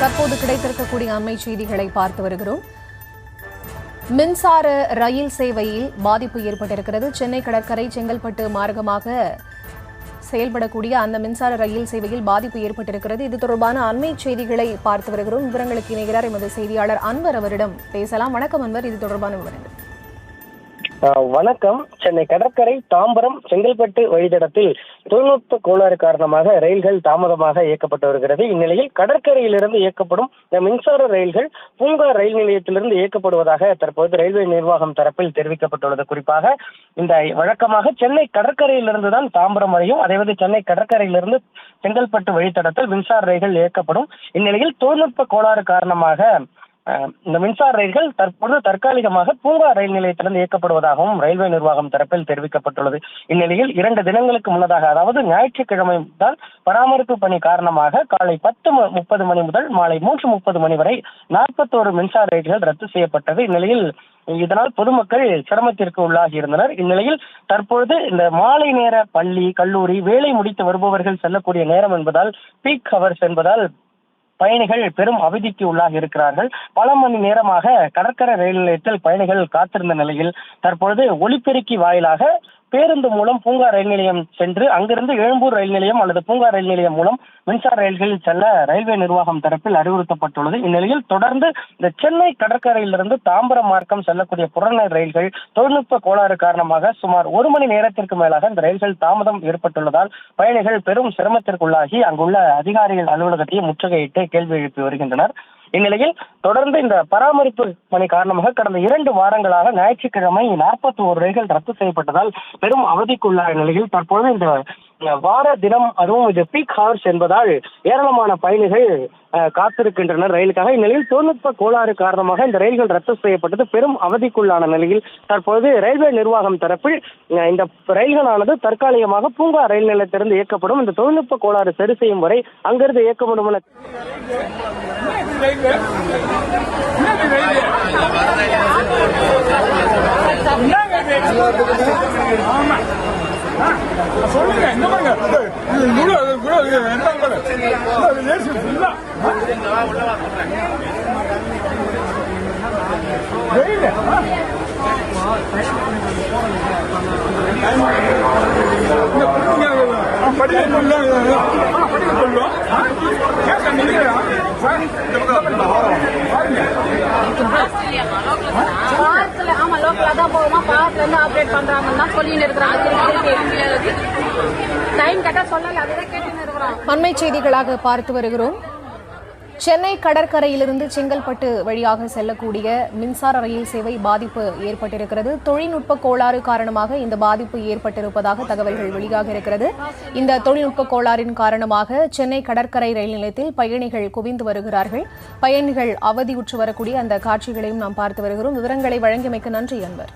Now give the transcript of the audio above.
தற்போது கிடைத்திருக்கக்கூடிய அண்மை செய்திகளை பார்த்து வருகிறோம். மின்சார ரயில் சேவையில் பாதிப்பு ஏற்பட்டிருக்கிறது. சென்னை கடற்கரை செங்கல்பட்டு மார்க்கமாக செயல்படக்கூடிய அந்த மின்சார ரயில் சேவையில் பாதிப்பு ஏற்பட்டிருக்கிறது. இது தொடர்பான அண்மை செய்திகளை பார்த்து வருகிறோம். விவரங்களுக்கு இணைகிறார் எமது செய்தியாளர் அன்வர். அவரிடம் பேசலாம். வணக்கம் அன்வர், இது தொடர்பான விவரங்கள். வணக்கம். சென்னை கடற்கரை தாம்பரம் செங்கல்பட்டு வழித்தடத்தில் தொழில்நுட்ப கோளாறு காரணமாக ரயில்கள் தாமதமாக இயக்கப்பட்டு வருகிறது. இந்நிலையில் கடற்கரையிலிருந்து இயக்கப்படும் இந்த மின்சார ரயில்கள் பூங்கா ரயில் நிலையத்திலிருந்து இயக்கப்படுவதாக தற்போது ரயில்வே நிர்வாகம் தரப்பில் தெரிவிக்கப்பட்டுள்ளது. குறிப்பாக இந்த வழக்கமாக சென்னை கடற்கரையிலிருந்து தான் தாம்பரம் வரையும், அதேபோது சென்னை கடற்கரையிலிருந்து செங்கல்பட்டு வழித்தடத்தில் மின்சார ரயில்கள் இயக்கப்படும். இந்நிலையில் தொழில்நுட்ப கோளாறு காரணமாக இந்த மின்சார ரயில்கள் தற்போது தற்காலிகமாக பூங்கா ரயில் நிலையத்திலிருந்து இயக்கப்படுவதாகவும் ரயில்வே நிர்வாகம் தரப்பில் தெரிவிக்கப்பட்டுள்ளது. இந்நிலையில் 2 தினங்களுக்கு முன்னதாக, அதாவது ஞாயிற்றுக்கிழமை தான் பராமரிப்பு பணி காரணமாக காலை 10:30 மணி முதல் மாலை 3:30 மணி வரை 41 மின்சார ரயில்கள் ரத்து செய்யப்பட்டது. இந்நிலையில் இதனால் பொதுமக்கள் சிரமத்திற்கு உள்ளாகி இருந்தனர். இந்நிலையில் தற்பொழுது இந்த மாலை நேர பள்ளி கல்லூரி வேலை முடித்து வருபவர்கள் செல்லக்கூடிய நேரம் என்பதால், பீக் ஹவர்ஸ் என்பதால் பயணிகள் பெரும் அவதிக்கு உள்ளாகி இருக்கிறார்கள். பல மணி நேரமாக கடற்கரை ரயில் நிலையத்தில் பயணிகள் காத்திருந்த நிலையில் தற்பொழுது ஒலிபெருக்கி வாயிலாக பேருந்து மூலம் பூங்கா ரயில் நிலையம் சென்று அங்கிருந்து எழும்பூர் ரயில் நிலையம் அல்லது பூங்கா ரயில் நிலையம் மூலம் மின்சார ரயில்களில் செல்ல ரயில்வே நிர்வாகம் தரப்பில் அறிவுறுத்தப்பட்டுள்ளது. இந்நிலையில் தொடர்ந்து இந்த சென்னை கடற்கரையிலிருந்து தாம்பரம் மார்க்கம் செல்லக்கூடிய புறநகர் ரயில்கள் தொழில்நுட்ப கோளாறு காரணமாக சுமார் 1 மணி நேரத்திற்கு மேலாக இந்த ரயில்கள் தாமதம் ஏற்பட்டுள்ளதால் பயணிகள் பெரும் சிரமத்திற்குள்ளாகி அங்குள்ள அதிகாரிகள் அலுவலகத்தையும் முற்றுகையிட்டு கேள்வி எழுப்பி வருகின்றனர். இந்நிலையில் தொடர்ந்து இந்த பராமரிப்பு பணி காரணமாக கடந்த 2 வாரங்களாக ஞாயிற்றுக்கிழமை 41 ரயில்கள் ரத்து செய்யப்பட்டதால் பெரும் அவதிக்குள்ளான நிலையில் தற்போது இந்த வார தினம், அதுவும் இது பீக் ஹவர்ஸ் என்பதால் ஏராளமான பயணிகள் காத்திருக்கின்றனர் ரயிலுக்காக. இந்நிலையில் தொழில்நுட்ப கோளாறு காரணமாக இந்த ரயில்கள் ரத்து செய்யப்பட்டது பெரும் அவதிக்குள்ளான நிலையில் தற்போது ரயில்வே நிர்வாகம் தரப்பில் இந்த ரயில்களானது தற்காலிகமாக பூங்கா ரயில் நிலையத்திலிருந்து இயக்கப்படும். இந்த தொழில்நுட்ப கோளாறு சரி செய்யும் வரை அங்கிருந்து இயக்கப்படும் என சொல்லுங்க. என்ன பண்ணுங்க அண்மை செய்திகளாக பார்த்து வருகிறோம். சென்னை கடற்கரையிலிருந்து செங்கல்பட்டு வழியாக செல்லக்கூடிய மின்சார ரயில் சேவை பாதிப்பு ஏற்பட்டிருக்கிறது. தொழில்நுட்ப கோளாறு காரணமாக இந்த பாதிப்பு ஏற்பட்டிருப்பதாக தகவல்கள் வெளியாக இருக்கிறது. இந்த தொழில்நுட்ப கோளாறின் காரணமாக சென்னை கடற்கரை ரயில் நிலையத்தில் பயணிகள் குவிந்து வருகிறார்கள். பயணிகள் அவதியுற்று வரக்கூடிய அந்த காட்சிகளையும் நாம் பார்த்து வருகிறோம். விவரங்களை வழங்கியமைக்கு நன்றி அன்வர்.